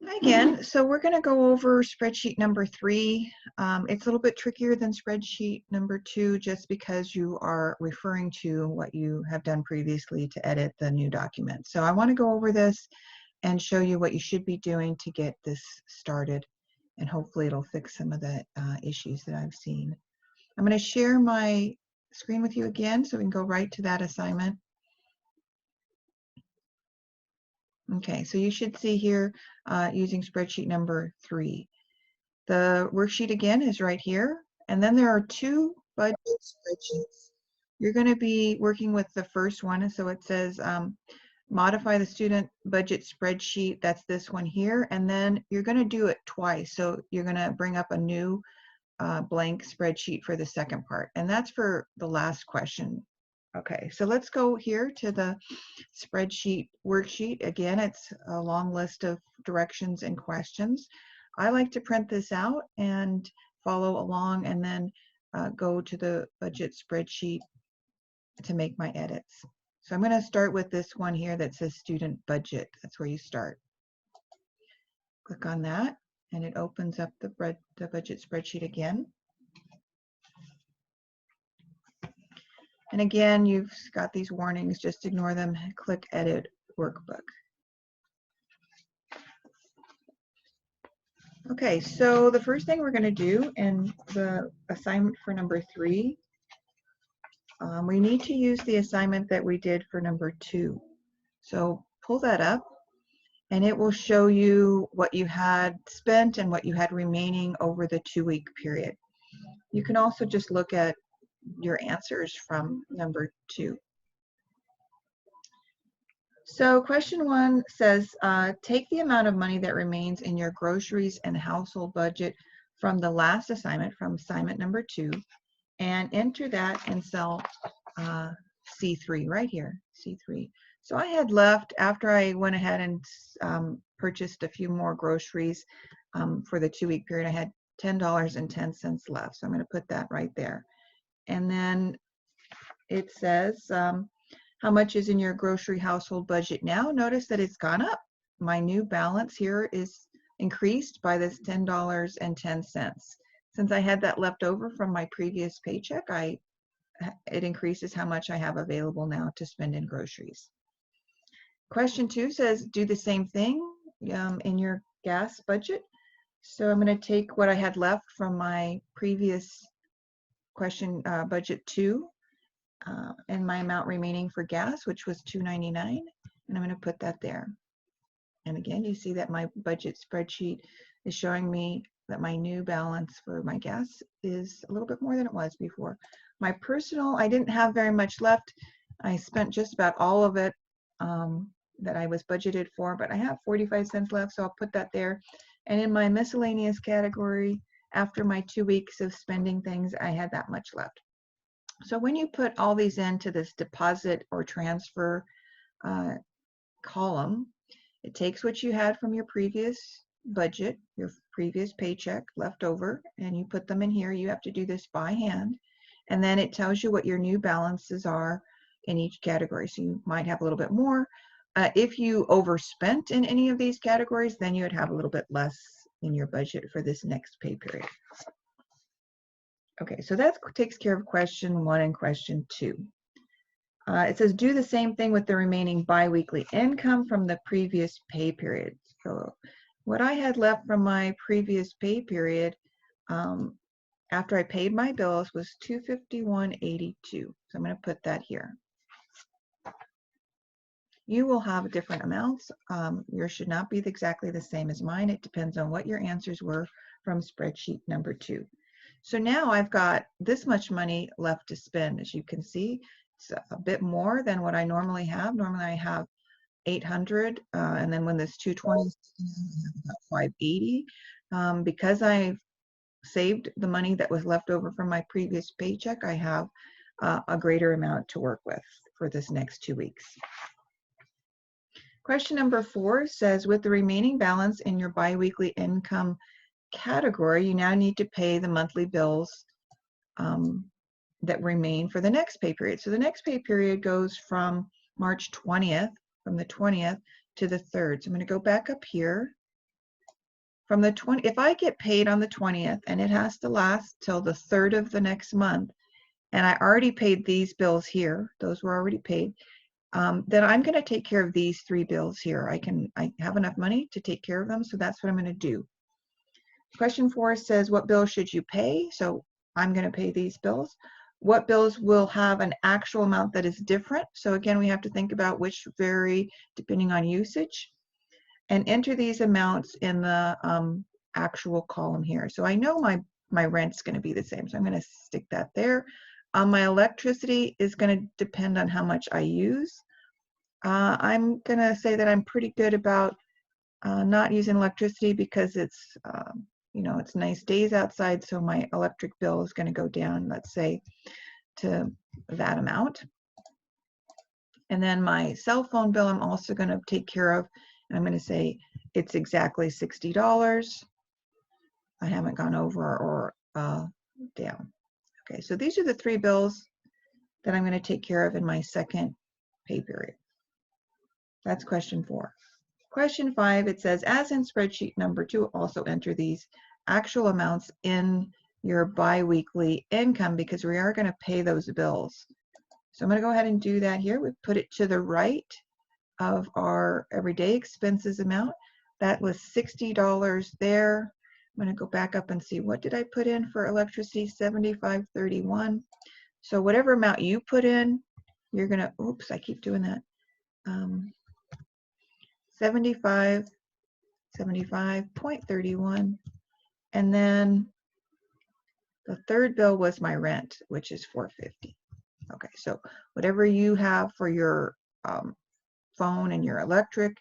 Hi again. So we're going to go over spreadsheet number 3. It's a little bit trickier than spreadsheet number 2 just because you are referring to what you have done previously to edit the new document. So I want to go over this and show you what you should be doing to get this started, and hopefully it'll fix some of the issues that I've seen. I'm going to share my screen with you again so we can go right to that assignment. Okay, so you should see here using spreadsheet number 3. The worksheet again is right here, and then there are 2 budget spreadsheets. You're going to be working with the first one, so it says modify the student budget spreadsheet. That's this one here, and then you're going to do it twice. So you're going to bring up a new blank spreadsheet for the second part, and that's for the last question. Okay, so let's go here to the spreadsheet worksheet. Again, it's a long list of directions and questions. I like to print this out and follow along and then go to the budget spreadsheet to make my edits. So I'm going to start with this one here that says student budget. That's where you start. Click on that and it opens up the budget spreadsheet again. And again, you've got these warnings, just ignore them. Click Edit Workbook. Okay, so the first thing we're going to do in the assignment for number 3, we need to use the assignment that we did for number 2. So pull that up and it will show you what you had spent and what you had remaining over the 2-week period. You can also just look at your answers from number 2. So question 1 says, take the amount of money that remains in your groceries and household budget from the last assignment, from assignment number 2, and enter that in cell C3 right here, C3. So I had left, after I went ahead and purchased a few more groceries for the 2-week period, I had $10.10 left. So I'm going to put that right there. And then it says, how much is in your grocery household budget now? Notice that it's gone up. My new balance here is increased by this $10.10. Since I had that left over from my previous paycheck, it increases how much I have available now to spend in groceries. Question 2 says, do the same thing in your gas budget. So I'm going to take what I had left from my previous question, budget 2, and my amount remaining for gas, which was $2.99, and I'm going to put that there. And again, you see that my budget spreadsheet is showing me that my new balance for my gas is a little bit more than it was before. My personal, I didn't have very much left. I spent just about all of it that I was budgeted for, but I have 45 cents left, so I'll put that there. And in my miscellaneous category, after my 2 weeks of spending things, I had that much left. So when you put all these into this deposit or transfer column, it takes what you had from your previous budget, your previous paycheck left over, and you put them in here. You have to do this by hand. And then it tells you what your new balances are in each category. So you might have a little bit more. If you overspent in any of these categories, then you would have a little bit less in your budget for this next pay period. Okay, so that takes care of question 1 and question 2. It says do the same thing with the remaining biweekly income from the previous pay period. So what I had left from my previous pay period after I paid my bills was $251.82. So I'm going to put that here. You will have different amounts. Yours should not be exactly the same as mine. It depends on what your answers were from spreadsheet number 2. So now I've got this much money left to spend. As you can see, it's a bit more than what I normally have. Normally I have 800, and then when this 220, I have about 580. Because I've saved the money that was left over from my previous paycheck, I have a greater amount to work with for this next 2 weeks. Question number 4 says, with the remaining balance in your biweekly income category, you now need to pay the monthly bills that remain for the next pay period. So the next pay period goes from March 20th, from the 20th to the 3rd. So I'm going to go back up here from the 20, if I get paid on the 20th and it has to last till the 3rd of the next month, and I already paid these bills here, those were already paid, then I'm going to take care of these 3 bills here. I have enough money to take care of them, so that's what I'm going to do. Question 4 says, what bills should you pay? So I'm going to pay these bills. What bills will have an actual amount that is different? So again, we have to think about which vary depending on usage, and enter these amounts in the actual column here. So I know my rent's going to be the same, so I'm going to stick that there. My electricity is going to depend on how much I use. I'm going to say that I'm pretty good about not using electricity because it's you know, it's nice days outside, so my electric bill is going to go down, let's say, to that amount. And then my cell phone bill I'm also going to take care of. I'm going to say it's exactly $60. I haven't gone over or down. Okay, so these are the 3 bills that I'm going to take care of in my second pay period. That's question 4. Question 5, it says, as in spreadsheet number 2, also enter these actual amounts in your biweekly income because we are going to pay those bills. So I'm going to go ahead and do that here. We put it to the right of our everyday expenses amount. That was $60 there. I'm going to go back up and see, what did I put in for electricity? $75.31. So whatever amount you put in, you're going to, oops, I keep doing that. 75.31. And then the third bill was my rent, which is $4.50. Okay, so whatever you have for your phone and your electric,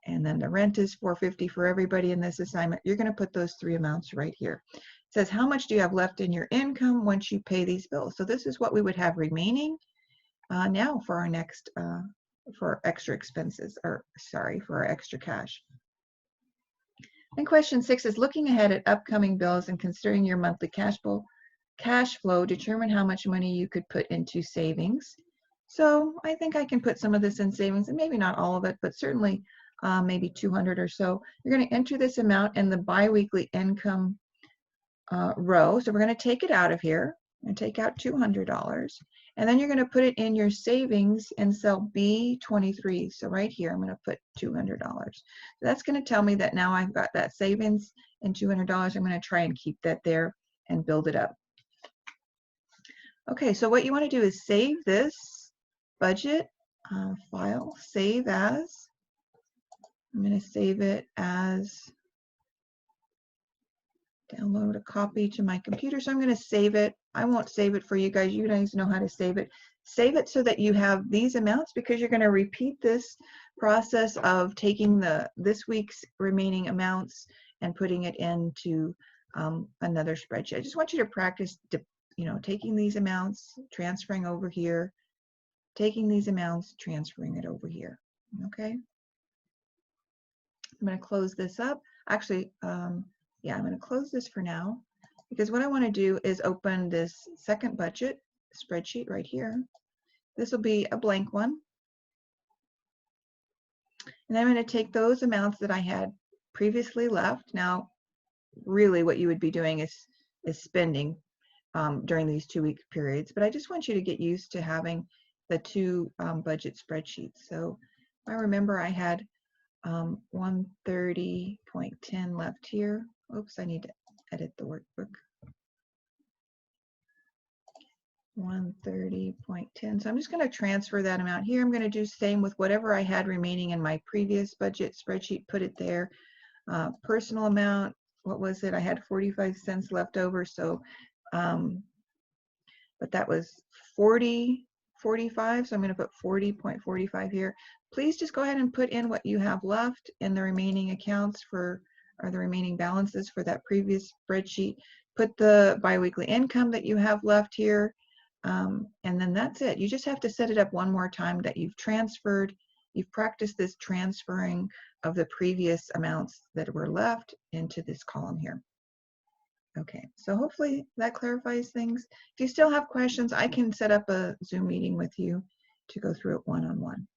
and then the rent is $4.50 for everybody in this assignment, you're going to put those 3 amounts right here. It says, how much do you have left in your income once you pay these bills? So this is what we would have remaining now for our next, for extra expenses, or sorry, for our extra cash. And question 6 is, looking ahead at upcoming bills and considering your monthly cash flow, determine how much money you could put into savings. So I think I can put some of this in savings, and maybe not all of it, but certainly maybe 200 or so. You're going to enter this amount in the biweekly income row. So we're going to take it out of here and take out $200. And then you're going to put it in your savings in cell B23. So right here, I'm going to put $200. So that's going to tell me that now I've got that savings and $200. I'm going to try and keep that there and build it up. Okay, so what you want to do is save this budget file, save as. I'm going to save it as, download a copy to my computer. So I'm going to save it. I won't save it for you guys. You guys know how to save it. Save it so that you have these amounts, because you're going to repeat this process of taking this week's remaining amounts and putting it into another spreadsheet. I just want you to practice, taking these amounts, transferring over here, taking these amounts, transferring it over here. Okay. I'm going to close this up. Actually, yeah, I'm going to close this for now, because what I want to do is open this second budget spreadsheet right here. This will be a blank one. And I'm going to take those amounts that I had previously left. Now, really what you would be doing is spending during these 2-week periods, but I just want you to get used to having the 2 budget spreadsheets. So I remember I had 130.10 left here. Oops, I need to edit the workbook. 130.10. So I'm just going to transfer that amount here. I'm going to do the same with whatever I had remaining in my previous budget spreadsheet, put it there. Personal amount, what was it? I had 45 cents left over. So, but that was 40.45. So I'm going to put 40.45 here. Please just go ahead and put in what you have left in the remaining accounts or the remaining balances for that previous spreadsheet. Put the biweekly income that you have left here. And then that's it. You just have to set it up one more time that you've transferred. You've practiced this transferring of the previous amounts that were left into this column here. Okay, so hopefully that clarifies things. If you still have questions, I can set up a Zoom meeting with you to go through it one-on-one.